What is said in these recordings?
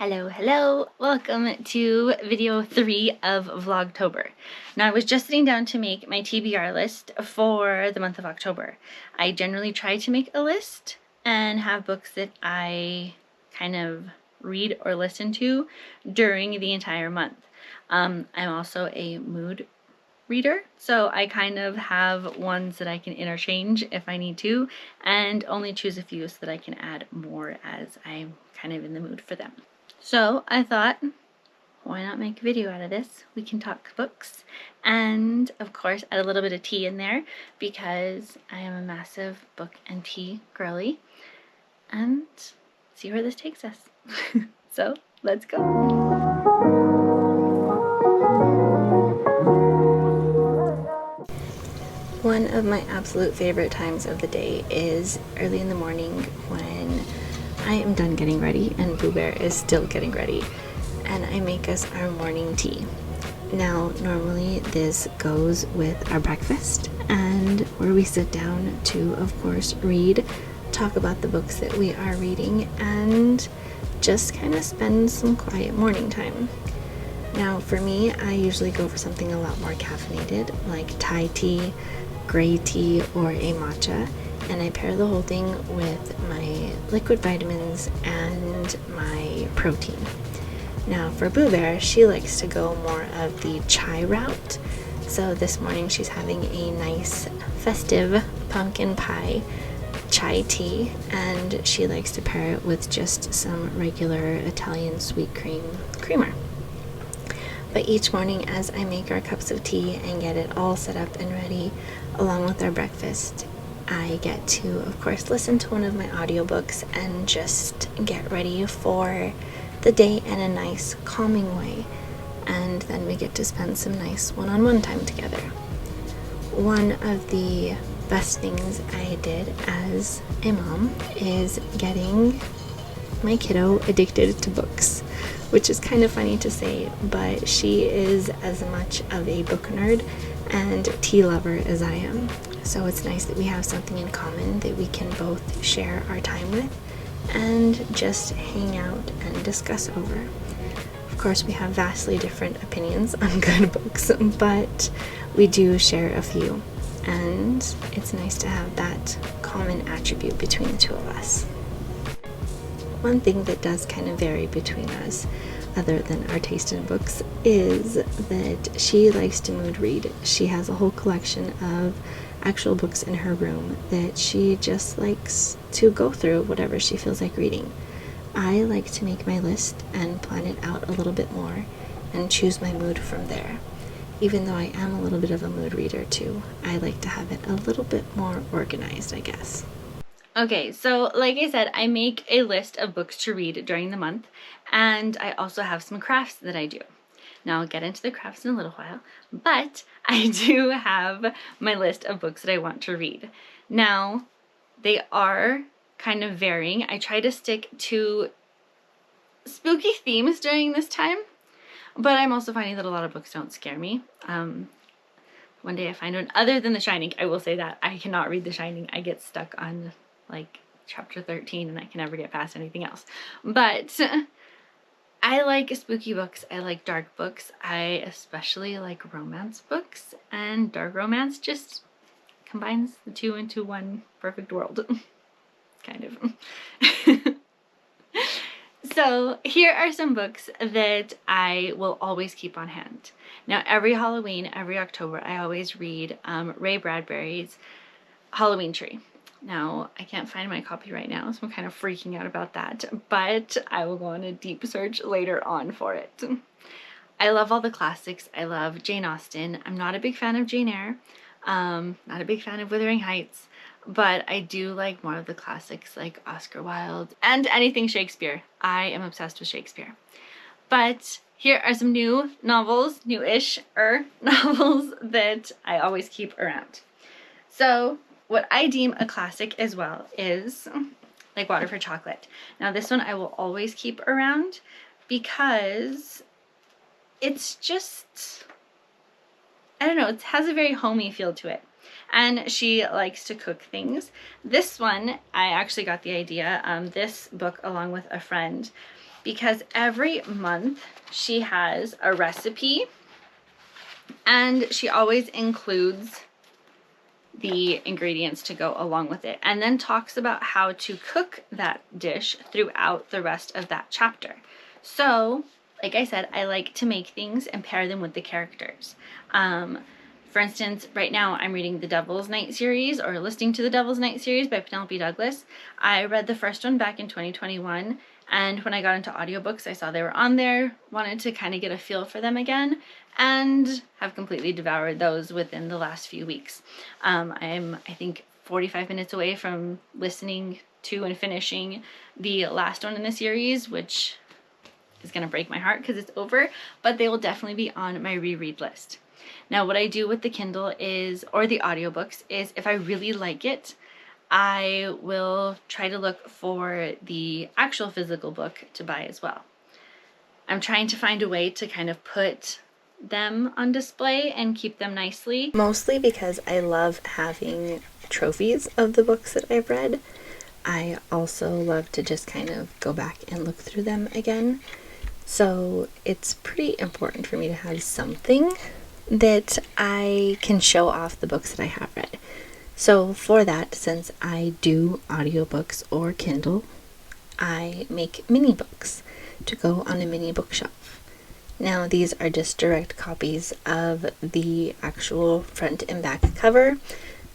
Hello, welcome to video 3 of Vlogtober. Now I was just sitting down to make my TBR list for the month of October. I generally try to make a list and have books that I kind of read or listen to during the entire month. I'm also a mood reader, so I kind of have ones that I can interchange if I need to, and only choose a few so that I can add more as I'm kind of in the mood for them. So I thought, why not make a video out of this? We can talk books and of course add a little bit of tea in there because I am a massive book and tea girly, and see where this takes us. So let's go. One of my absolute favorite times of the day is early in the morning when I am done getting ready and Boo Bear is still getting ready, and I make us our morning tea. Now normally this goes with our breakfast and where we sit down to, of course, read, talk about the books that we are reading, and just kind of spend some quiet morning time. Now for me, I usually go for something a lot more caffeinated, like Thai tea, gray tea, or a matcha, and I pair the whole thing with my liquid vitamins and my protein. Now for Boo Bear, she likes to go more of the chai route, so this morning she's having a nice festive pumpkin pie chai tea, and she likes to pair it with just some regular Italian sweet cream creamer. But each morning as I make our cups of tea and get it all set up and ready along with our breakfast, I get to, of course, listen to one of my audiobooks and just get ready for the day in a nice, calming way. And then we get to spend some nice one-on-one time together. One of the best things I did as a mom is getting my kiddo addicted to books, which is kind of funny to say, but she is as much of a book nerd and tea lover as I am. So it's nice that we have something in common that we can both share our time with and just hang out and discuss over. Of course, we have vastly different opinions on good books, but we do share a few, and it's nice to have that common attribute between the two of us. One thing that does kind of vary between us, other than our taste in books, is that she likes to mood read. She has a whole collection of actual books in her room that she just likes to go through whatever she feels like reading. I like to make my list and plan it out a little bit more and choose my mood from there. Even though I am a little bit of a mood reader too, I like to have it a little bit more organized, I guess. Okay, so like I said, I make a list of books to read during the month, and I also have some crafts that I do. Now I'll get into the crafts in a little while, but I do have my list of books that I want to read. Now, they are kind of varying. I try to stick to spooky themes during this time, but I'm also finding that a lot of books don't scare me. One day I find one, other than The Shining. I will say that I cannot read The Shining. I get stuck on like chapter 13 and I can never get past anything else. But I like spooky books, I like dark books, I especially like romance books, and dark romance just combines the two into one perfect world. Kind of. So here are some books that I will always keep on hand. Now every Halloween, every October, I always read Ray Bradbury's Halloween Tree. Now, I can't find my copy right now, so I'm kind of freaking out about that, but I will go on a deep search later on for it. I love all the classics. I love Jane Austen. I'm not a big fan of Jane Eyre, not a big fan of Wuthering Heights, but I do like more of the classics like Oscar Wilde and anything Shakespeare. I am obsessed with Shakespeare. But here are some new novels, new-ish-er novels that I always keep around. So what I deem a classic as well is Like Water for Chocolate. Now this one I will always keep around because it's just, I don't know, it has a very homey feel to it. And she likes to cook things. This one, I actually got the idea, this book along with a friend. because every month she has a recipe and she always includes the ingredients to go along with it, and then talks about how to cook that dish throughout the rest of that chapter. So, like I said, I like to make things and pair them with the characters. For instance, right now I'm reading the Devil's Night series, or listening to the Devil's Night series by Penelope Douglas. I read the first one back in 2021, and when I got into audiobooks, I saw they were on there, wanted to kind of get a feel for them again, and have completely devoured those within the last few weeks. I'm, I think, 45 minutes away from listening to and finishing the last one in the series, which is going to break my heart because it's over, but they will definitely be on my reread list. Now, what I do with the Kindle is, or the audiobooks, is if I really like it, I will try to look for the actual physical book to buy as well. I'm trying to find a way to kind of put them on display and keep them nicely. Mostly because I love having trophies of the books that I've read. I also love to just kind of go back and look through them again. So it's pretty important for me to have something that I can show off the books that I have read. So for that, since I do audiobooks or Kindle, I make mini books to go on a mini bookshelf. Now these are just direct copies of the actual front and back cover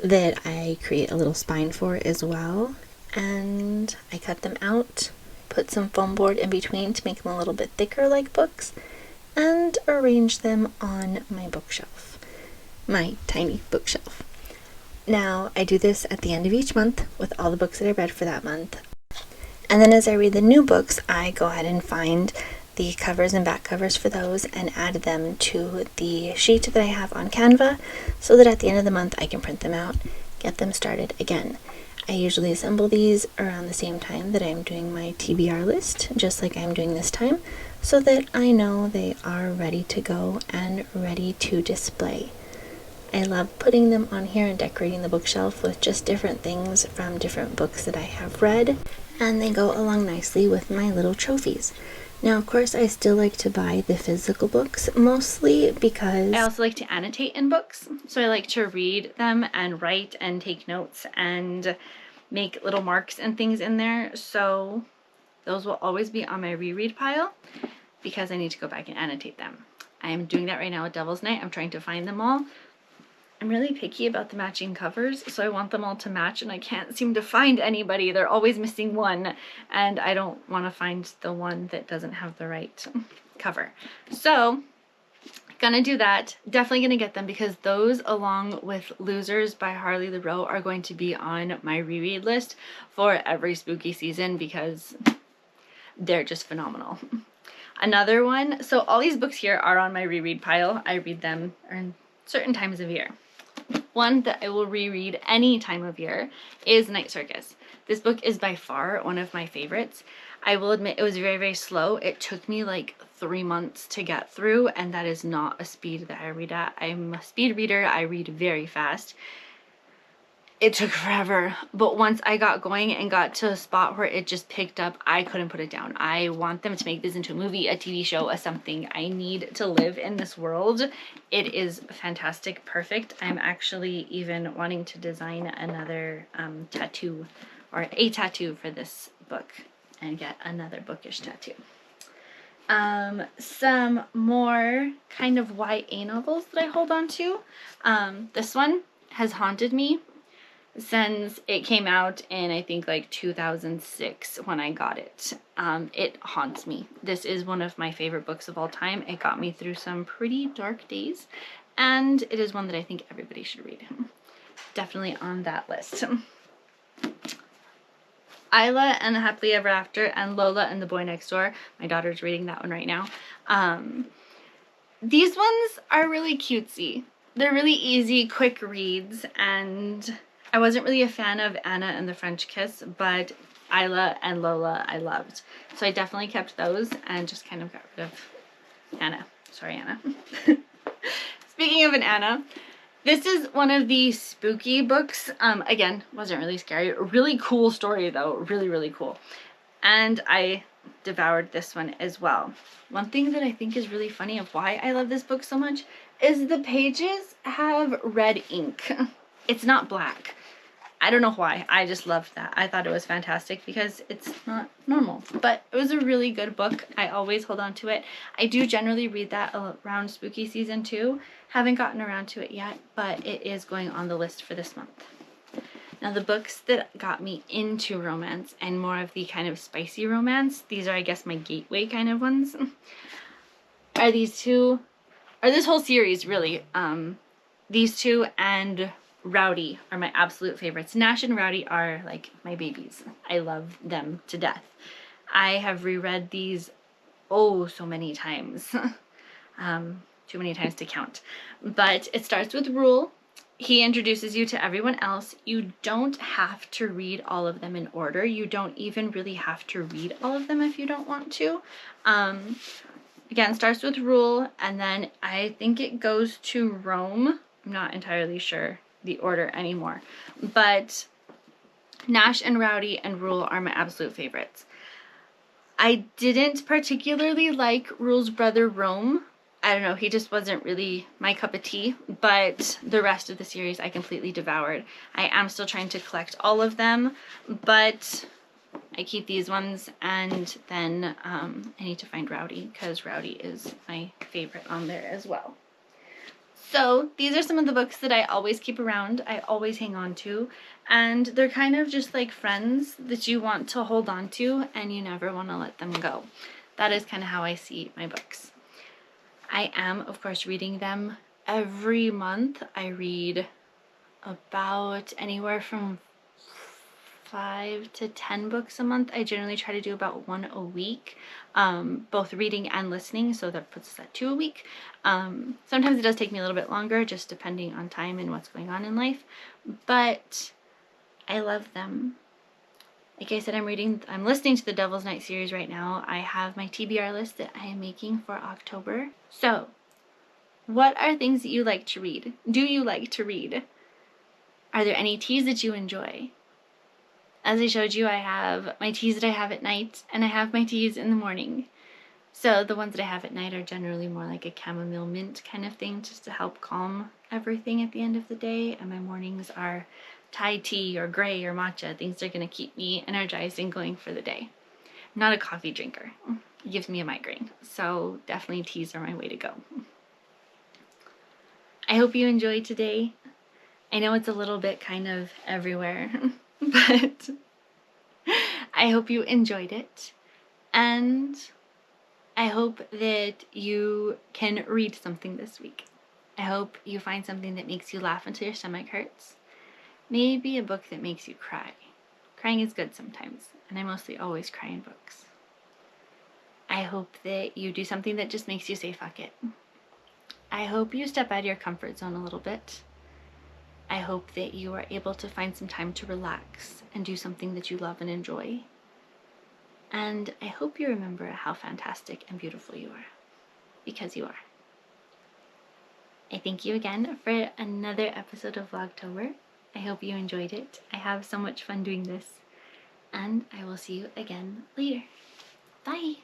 that I create a little spine for as well, and I cut them out, put some foam board in between to make them a little bit thicker like books, and arrange them on my bookshelf, my tiny bookshelf. Now I do this at the end of each month with all the books that I read for that month, and then as I read the new books, I go ahead and find the covers and back covers for those and add them to the sheet that I have on Canva, so that at the end of the month I can print them out, get them started again. I usually assemble these around the same time that I'm doing my TBR list, just like I'm doing this time, so that I know they are ready to go and ready to display. I love putting them on here and decorating the bookshelf with just different things from different books that I have read, and they go along nicely with my little trophies. Now, of course, I still like to buy the physical books, mostly because I also like to annotate in books. So I like to read them and write and take notes and make little marks and things in there. So those will always be on my reread pile because I need to go back and annotate them. I am doing that right now at Devil's Night. I'm trying to find them all. I'm really picky about the matching covers, so I want them all to match, and I can't seem to find anybody. They're always missing one, and I don't want to find the one that doesn't have the right cover. So, gonna do that. Definitely gonna get them, because those, along with Losers by Harley LaRoe, are going to be on my reread list for every spooky season because they're just phenomenal. Another one, so all these books here are on my reread pile. I read them in certain times of year. One that I will reread any time of year is Night Circus. This book is by far one of my favorites. I will admit it was very, very slow. It took me like 3 months to get through, and that is not a speed that I read at. I'm a speed reader. I read very fast. It took forever, but once I got going and got to a spot where it just picked up, I couldn't put it down. I want them to make this into a movie, a TV show, a something. I need to live in this world. It is fantastic, perfect. I'm actually even wanting to design another tattoo, or a tattoo for this book, and get another bookish tattoo. Some more kind of YA novels that I hold on to. This one has haunted me since it came out in, I think, like 2006 when I got it. It haunts me. This is one of my favorite books of all time. It got me through some pretty dark days, and it is one that I think everybody should read. Definitely on that list. Isla and the Happily Ever After, and Lola and the Boy Next Door. My daughter's reading that one right now. These ones are really cutesy. They're really easy, quick reads, and I wasn't really a fan of Anna and the French Kiss, but Isla and Lola I loved. So I definitely kept those and just kind of got rid of Anna. Sorry, Anna. Speaking of an Anna, this is one of the spooky books. Again, wasn't really scary. Really cool story though. Really, really cool. And I devoured this one as well. One thing that I think is really funny of why I love this book so much is the pages have red ink. It's not black. I don't know why. I just loved that. I thought it was fantastic because it's not normal. But it was a really good book. I always hold on to it. I do generally read that around spooky season too. Haven't gotten around to it yet, but it is going on the list for this month. Now the books that got me into romance and more of the kind of spicy romance, these are I guess my gateway kind of ones, are these two, or this whole series really. These two and Rowdy are my absolute favorites. Nash and Rowdy are like my babies. I love them to death. I have reread these oh so many times. Too many times to count. But it starts with Rule. He introduces you to everyone else. You don't have to read all of them in order. You don't even really have to read all of them if you don't want to. Again, starts with Rule, and then I think it goes to Rome. I'm not entirely sure the order anymore. But Nash and Rowdy and Rule are my absolute favorites. I didn't particularly like Rule's brother Rome. I don't know, he just wasn't really my cup of tea, but the rest of the series I completely devoured. I am still trying to collect all of them, but I keep these ones, and then I need to find Rowdy because Rowdy is my favorite on there as well. So these are some of the books that I always keep around, I always hang on to, and they're kind of just like friends that you want to hold on to and you never want to let them go. That is kind of how I see my books. I am, of course, reading them every month. I read about anywhere from 5 to 10 books a month. I generally try to do about 1 a week, both reading and listening, so that puts us at 2 a week. Sometimes it does take me a little bit longer, just depending on time and what's going on in life, but I love them. Like I said, I'm listening to the Devil's Night series right now. I have my TBR list that I am making for October. So, what are things that you like to read? Do you like to read? Are there any teas that you enjoy? As I showed you, I have my teas that I have at night, and I have my teas in the morning. So the ones that I have at night are generally more like a chamomile mint kind of thing, just to help calm everything at the end of the day. And my mornings are Thai tea or gray or matcha, things that are going to keep me energized and going for the day. I'm not a coffee drinker. It gives me a migraine. So definitely teas are my way to go. I hope you enjoyed today. I know it's a little bit kind of everywhere, but I hope you enjoyed it. And I hope that you can read something this week. I hope you find something that makes you laugh until your stomach hurts. Maybe a book that makes you cry. Crying is good sometimes, and I mostly always cry in books. I hope that you do something that just makes you say fuck it. I hope you step out of your comfort zone a little bit. I hope that you are able to find some time to relax and do something that you love and enjoy. And I hope you remember how fantastic and beautiful you are, because you are. I thank you again for another episode of Vlogtober. I hope you enjoyed it. I have so much fun doing this, and I will see you again later. Bye!